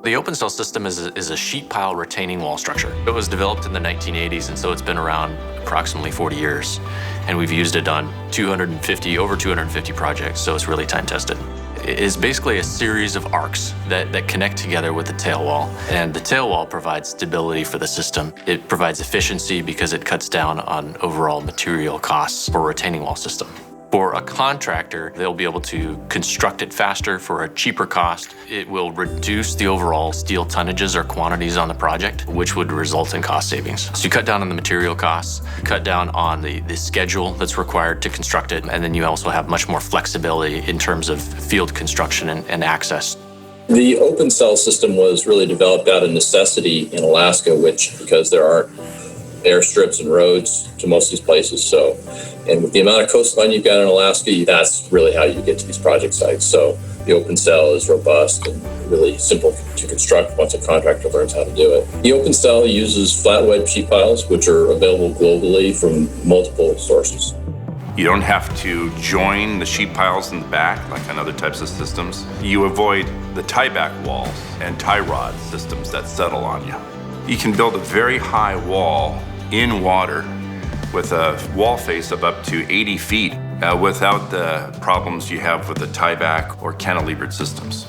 The open cell system is a sheet pile retaining wall structure. It was developed in the 1980s, and so it's been around approximately 40 years. And we've used it on over 250 projects, so it's really time tested. It is basically a series of arcs that connect together with the tail wall. And the tail wall provides stability for the system. It provides efficiency because it cuts down on overall material costs for a retaining wall system. For a contractor, they'll be able to construct it faster for a cheaper cost. It will reduce the overall steel tonnages or quantities on the project, which would result in cost savings. So you cut down on the material costs, cut down on the schedule that's required to construct it, and then you also have much more flexibility in terms of field construction and access. The open cell system was really developed out of necessity in Alaska, because there aren't airstrips and roads to most of these places. And with the amount of coastline you've got in Alaska, that's really how you get to these project sites. So the open cell is robust and really simple to construct once a contractor learns how to do it. The open cell uses flat web sheet piles, which are available globally from multiple sources. You don't have to join the sheet piles in the back like on other types of systems. You avoid the tie-back walls and tie rod systems that settle on you. You can build a very high wall in water with a wall face of up to 80 feet without the problems you have with the tie-back or cantilevered systems.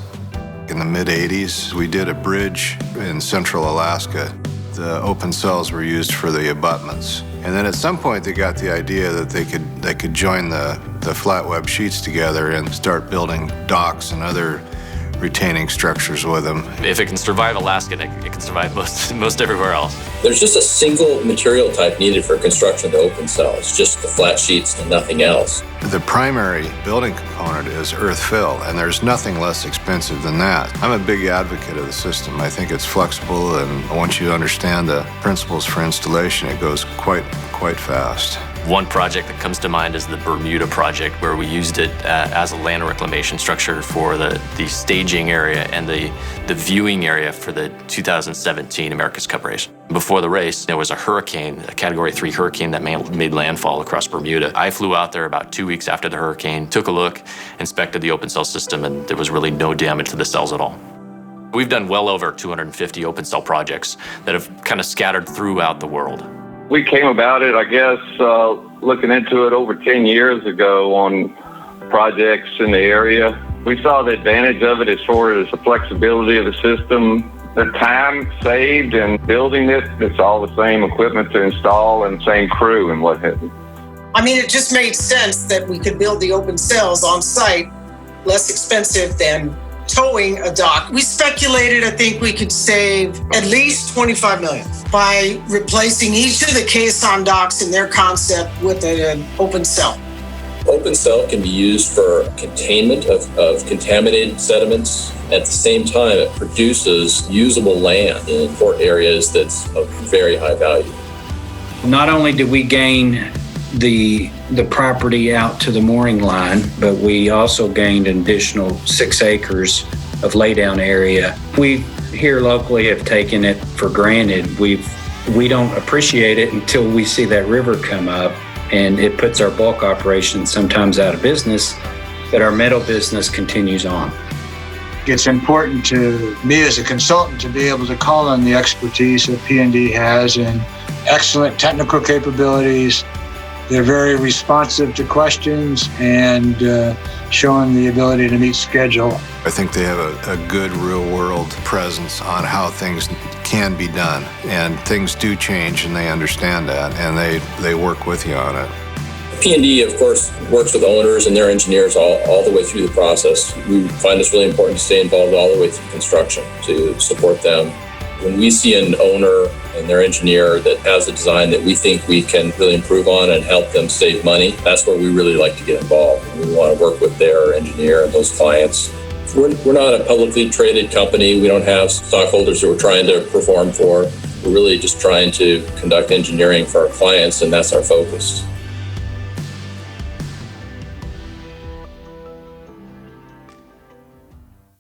In the mid-'80s, we did a bridge in central Alaska. The open cells were used for the abutments. And then at some point, they got the idea that they could join the flat web sheets together and start building docks and other retaining structures with them. If it can survive Alaska, it can survive most everywhere else. There's just a single material type needed for construction of the open cell. It's just the flat sheets and nothing else. The primary building component is earth fill, and there's nothing less expensive than that. I'm a big advocate of the system. I think it's flexible, and once you understand the principles for installation, it goes quite fast. One project that comes to mind is the Bermuda project, where we used it as a land reclamation structure for the staging area and the viewing area for the 2017 America's Cup race. Before the race, there was a hurricane, a Category 3 hurricane that made landfall across Bermuda. I flew out there about 2 weeks after the hurricane, took a look, inspected the open cell system, and there was really no damage to the cells at all. We've done well over 250 open cell projects that have kind of scattered throughout the world. We came about it, I guess, looking into it over 10 years ago on projects in the area. We saw the advantage of it as far as the flexibility of the system, the time saved in building it. It's all the same equipment to install and same crew and what have you. I mean, it just made sense that we could build the open cells on site, less expensive than towing a dock. We speculated, I think we could save at least $25 million by replacing each of the caisson docks in their concept with an open cell. Open cell can be used for containment of contaminated sediments. At the same time, it produces usable land in port areas that's of very high value. Not only did we gain the property out to the mooring line, but we also gained an additional 6 acres of laydown area. We here locally have taken it for granted. We don't appreciate it until we see that river come up, and it puts our bulk operations sometimes out of business, but our metal business continues on. It's important to me as a consultant to be able to call on the expertise that PND has and excellent technical capabilities. They're very responsive to questions and showing the ability to meet schedule. I think they have a good real-world presence on how things can be done, and things do change, and they understand that, and they work with you on it. PND, of course, works with owners and their engineers all the way through the process. We find it's really important to stay involved all the way through construction to support them. When we see an owner and their engineer that has a design that we think we can really improve on and help them save money, that's where we really like to get involved. We want to work with their engineer and those clients. We're not a publicly traded company. We don't have stockholders that we're trying to perform for. We're really just trying to conduct engineering for our clients, and that's our focus.